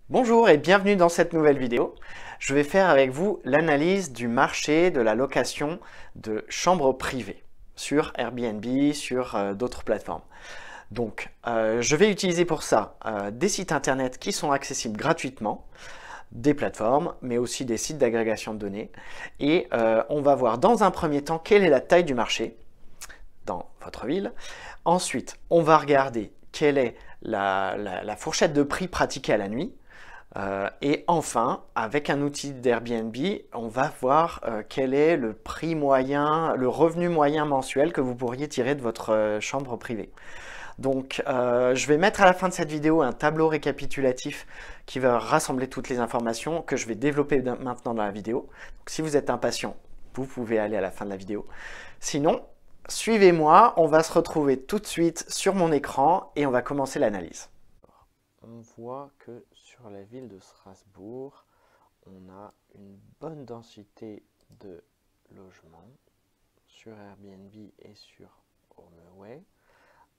Bonjour et bienvenue dans cette nouvelle vidéo. Je vais faire avec vous l'analyse du marché de la location de chambres privées sur Airbnb, sur d'autres plateformes. Donc, je vais utiliser pour ça des sites internet qui sont accessibles gratuitement, des plateformes, mais aussi des sites d'agrégation de données. Et on va voir dans un premier temps quelle est la taille du marché dans votre ville. Ensuite, on va regarder quelle est la fourchette de prix pratiquée à la nuit. Et enfin, avec un outil d'Airbnb, on va voir quel est le prix moyen, le revenu moyen mensuel que vous pourriez tirer de votre chambre privée. Donc, je vais mettre à la fin de cette vidéo un tableau récapitulatif qui va rassembler toutes les informations que je vais développer maintenant dans la vidéo. Donc, si vous êtes impatient, vous pouvez aller à la fin de la vidéo. Sinon, suivez-moi, on va se retrouver tout de suite sur mon écran et on va commencer l'analyse. On voit que sur la ville de Strasbourg, on a une bonne densité de logements sur Airbnb et sur HomeAway,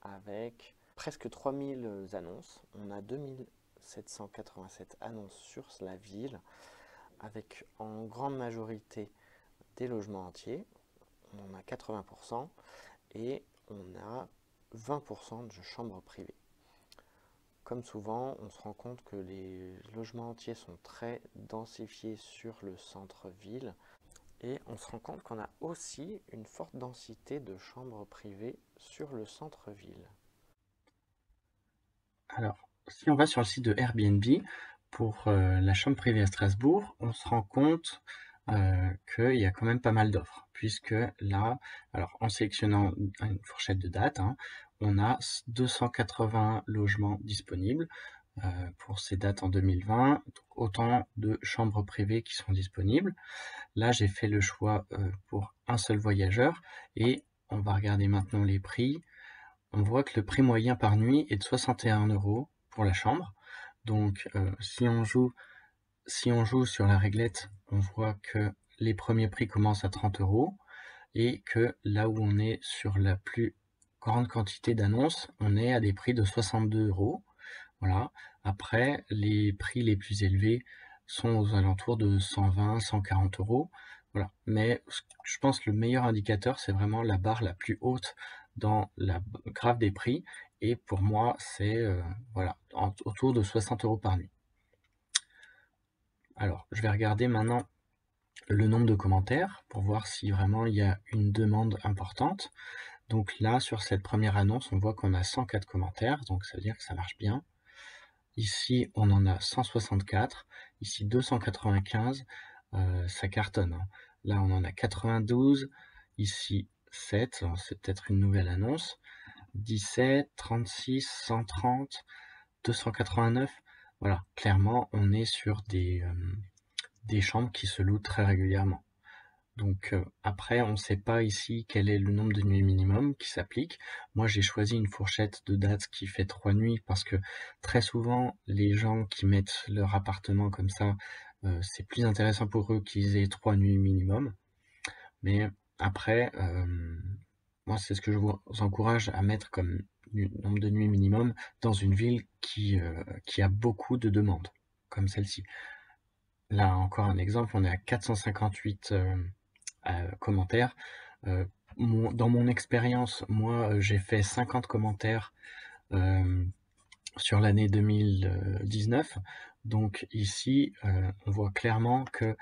avec presque 3000 annonces. On a 2787 annonces sur la ville, avec en grande majorité des logements entiers. On en a 80% et on a 20% de chambres privées. Comme souvent, on se rend compte que les logements entiers sont très densifiés sur le centre-ville et on se rend compte qu'on a aussi une forte densité de chambres privées sur le centre-ville. Alors, si on va sur le site de Airbnb, pour la chambre privée à Strasbourg, on se rend compte qu'il y a quand même pas mal d'offres, puisque là, alors en sélectionnant une fourchette de date, on a 280 logements disponibles pour ces dates en 2020, donc autant de chambres privées qui sont disponibles. Là, j'ai fait le choix pour un seul voyageur et on va regarder maintenant les prix. On voit que le prix moyen par nuit est de 61 € pour la chambre. Donc, si on joue sur la réglette, on voit que les premiers prix commencent à 30 € et que là où on est sur la plus grande quantité d'annonces, on est à des prix de 62 €. Voilà. Après, les prix les plus élevés sont aux alentours de 120, 140 €. Voilà. Mais je pense que le meilleur indicateur, c'est vraiment la barre la plus haute dans la graphe des prix. Et pour moi, c'est voilà, autour de 60 € par nuit. Alors, je vais regarder maintenant le nombre de commentaires pour voir si vraiment il y a une demande importante. Donc là, sur cette première annonce, on voit qu'on a 104 commentaires, donc ça veut dire que ça marche bien. Ici, on en a 164, ici 295, ça cartonne. Là, on en a 92, ici 7, c'est peut-être une nouvelle annonce, 17, 36, 130, 289. Voilà, clairement, on est sur des chambres qui se louent très régulièrement. Donc après, on ne sait pas ici quel est le nombre de nuits minimum qui s'applique. Moi, j'ai choisi une fourchette de date qui fait 3 nuits parce que très souvent, les gens qui mettent leur appartement comme ça, c'est plus intéressant pour eux qu'ils aient 3 nuits minimum. Mais après, moi, c'est ce que je vous encourage à mettre comme nombre de nuits minimum dans une ville qui a beaucoup de demandes, comme celle-ci. Là, encore un exemple, on est à 458 commentaires. Dans mon expérience, moi, j'ai fait 50 commentaires sur l'année 2019. Donc ici, on voit clairement que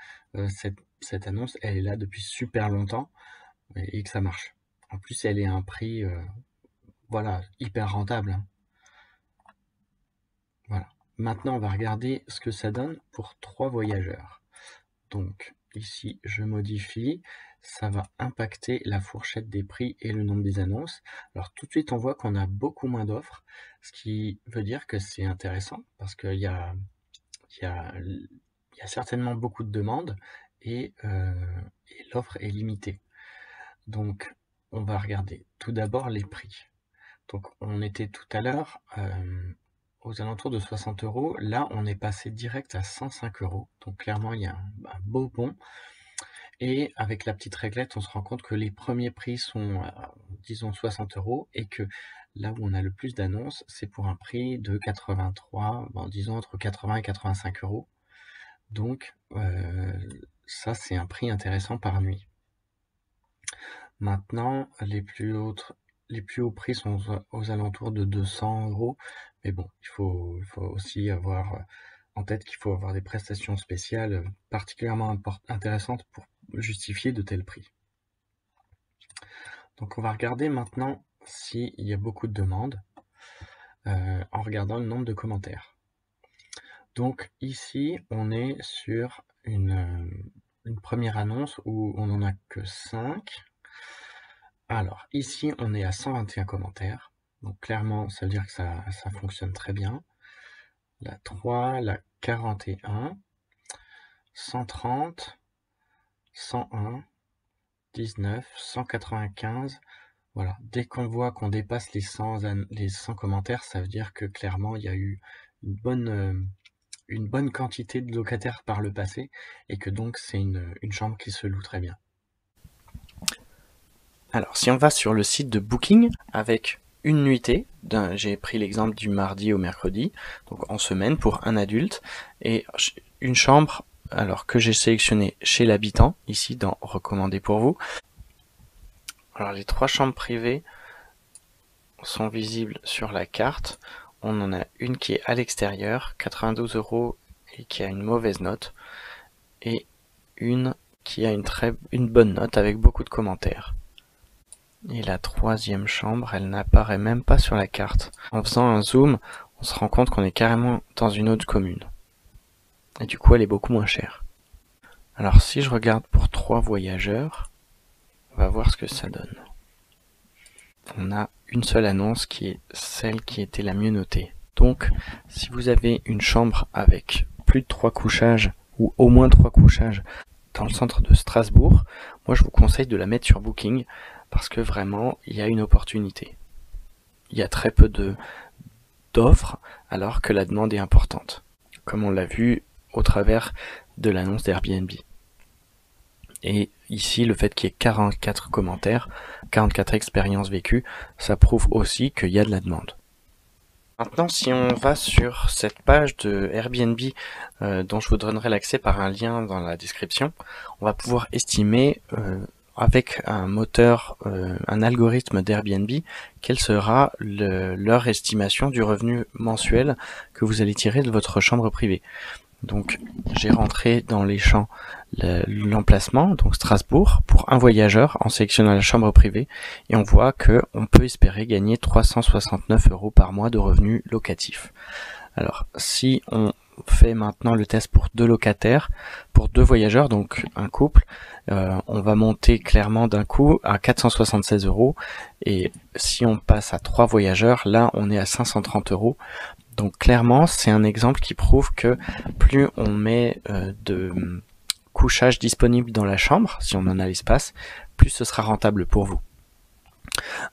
cette annonce, elle est là depuis super longtemps et que ça marche. En plus, elle est à un prix voilà, hyper rentable. Voilà. Maintenant, on va regarder ce que ça donne pour 3 voyageurs. Donc ici, je modifie, ça va impacter la fourchette des prix et le nombre des annonces. Alors tout de suite, on voit qu'on a beaucoup moins d'offres, ce qui veut dire que c'est intéressant parce qu'il il y a, il y a certainement beaucoup de demandes et l'offre est limitée. Donc on va regarder tout d'abord les prix. Donc on était tout à l'heure aux alentours de 60 €. Là, on est passé direct à 105 €. Donc clairement, il y a un beau bond. Et avec la petite réglette, on se rend compte que les premiers prix sont, disons 60 € et que là où on a le plus d'annonces, c'est pour un prix de 83, bon, disons entre 80 et 85 €. Donc ça, c'est un prix intéressant par nuit. Maintenant, les plus hauts prix sont aux alentours de 200 €. Mais bon, il faut aussi avoir en tête qu'il faut avoir des prestations spéciales particulièrement intéressantes pour justifier de tels prix. Donc on va regarder maintenant s'il y a beaucoup de demandes en regardant le nombre de commentaires. Donc ici, on est sur une première annonce où on n'en a que 5. Alors ici, on est à 121 commentaires. Donc clairement, ça veut dire que ça fonctionne très bien. La 3, la 41, 130, 101, 19, 195. Voilà, dès qu'on voit qu'on dépasse les 100 commentaires, ça veut dire que clairement, il y a eu une bonne quantité de locataires par le passé et que donc c'est une chambre qui se loue très bien. Alors, si on va sur le site de Booking avec une nuitée, j'ai pris l'exemple du mardi au mercredi, donc en semaine pour un adulte, et une chambre alors que j'ai sélectionné chez l'habitant, ici dans Recommandé pour vous. Alors les 3 chambres privées sont visibles sur la carte. On en a une qui est à l'extérieur, 92 € et qui a une mauvaise note, et une qui a une bonne note avec beaucoup de commentaires. Et la 3e chambre, elle n'apparaît même pas sur la carte. En faisant un zoom, on se rend compte qu'on est carrément dans une autre commune. Et du coup, elle est beaucoup moins chère. Alors si je regarde pour 3 voyageurs, on va voir ce que ça donne. On a une seule annonce qui est celle qui était la mieux notée. Donc, si vous avez une chambre avec plus de 3 couchages, ou au moins 3 couchages, dans le centre de Strasbourg, moi je vous conseille de la mettre sur Booking, parce que vraiment, il y a une opportunité. Il y a très peu d'offres, alors que la demande est importante, comme on l'a vu au travers de l'annonce d'Airbnb. Et ici, le fait qu'il y ait 44 commentaires, 44 expériences vécues, ça prouve aussi qu'il y a de la demande. Maintenant, si on va sur cette page de Airbnb dont je vous donnerai l'accès par un lien dans la description, on va pouvoir estimer avec un moteur, un algorithme d'Airbnb, quelle sera leur estimation du revenu mensuel que vous allez tirer de votre chambre privée. Donc j'ai rentré dans les champs l'emplacement, donc Strasbourg, pour un voyageur en sélectionnant la chambre privée, et on voit que on peut espérer gagner 369 € par mois de revenus locatifs. Alors si on fait maintenant le test pour 2 locataires, pour 2 voyageurs, donc un couple, on va monter clairement d'un coup à 476 €, et si on passe à 3 voyageurs, là on est à 530 €. Donc clairement, c'est un exemple qui prouve que plus on met de couchage disponible dans la chambre, si on en a l'espace, plus ce sera rentable pour vous.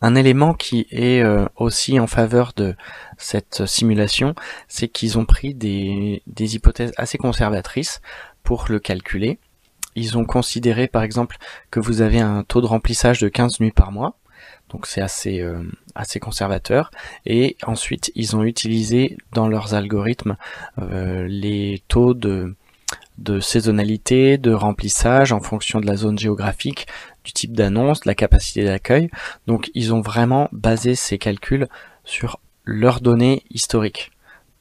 Un élément qui est aussi en faveur de cette simulation, c'est qu'ils ont pris des hypothèses assez conservatrices pour le calculer. Ils ont considéré par exemple que vous avez un taux de remplissage de 15 nuits par mois, donc c'est assez conservateur, et ensuite ils ont utilisé dans leurs algorithmes les taux de saisonnalité, de remplissage en fonction de la zone géographique, du type d'annonce, de la capacité d'accueil. Donc ils ont vraiment basé ces calculs sur leurs données historiques.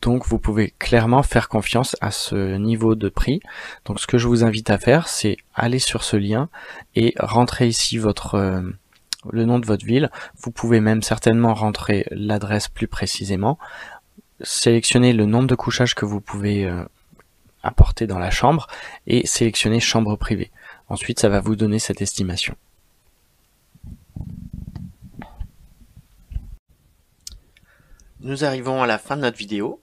Donc vous pouvez clairement faire confiance à ce niveau de prix. Donc ce que je vous invite à faire, c'est aller sur ce lien et rentrer ici le nom de votre ville. Vous pouvez même certainement rentrer l'adresse plus précisément, sélectionner le nombre de couchages que vous pouvez apporter dans la chambre et sélectionner chambre privée. Ensuite, ça va vous donner cette estimation. Nous arrivons à la fin de notre vidéo.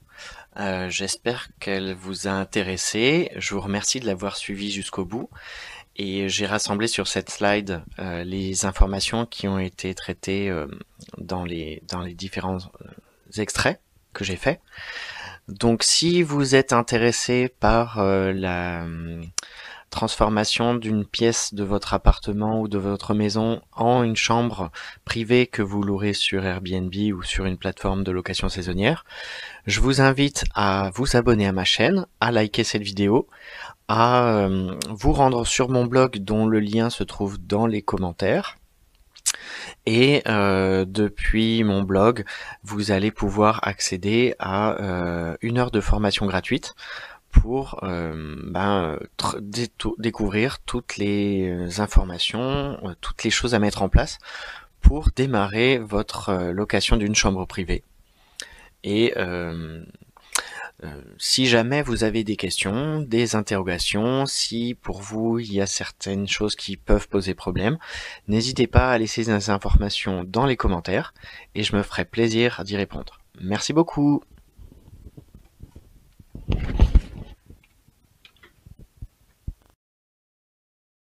J'espère qu'elle vous a intéressé. Je vous remercie de l'avoir suivi jusqu'au bout. Et j'ai rassemblé sur cette slide les informations qui ont été traitées dans les différents extraits que j'ai faits. Donc si vous êtes intéressé par transformation d'une pièce de votre appartement ou de votre maison en une chambre privée que vous louerez sur Airbnb ou sur une plateforme de location saisonnière. Je vous invite à vous abonner à ma chaîne, à liker cette vidéo, à vous rendre sur mon blog dont le lien se trouve dans les commentaires. Et depuis mon blog, vous allez pouvoir accéder à 1 heure de formation gratuite pour découvrir toutes les informations, toutes les choses à mettre en place pour démarrer votre location d'une chambre privée. Et si jamais vous avez des questions, des interrogations, si pour vous il y a certaines choses qui peuvent poser problème, n'hésitez pas à laisser des informations dans les commentaires et je me ferai plaisir d'y répondre. Merci beaucoup.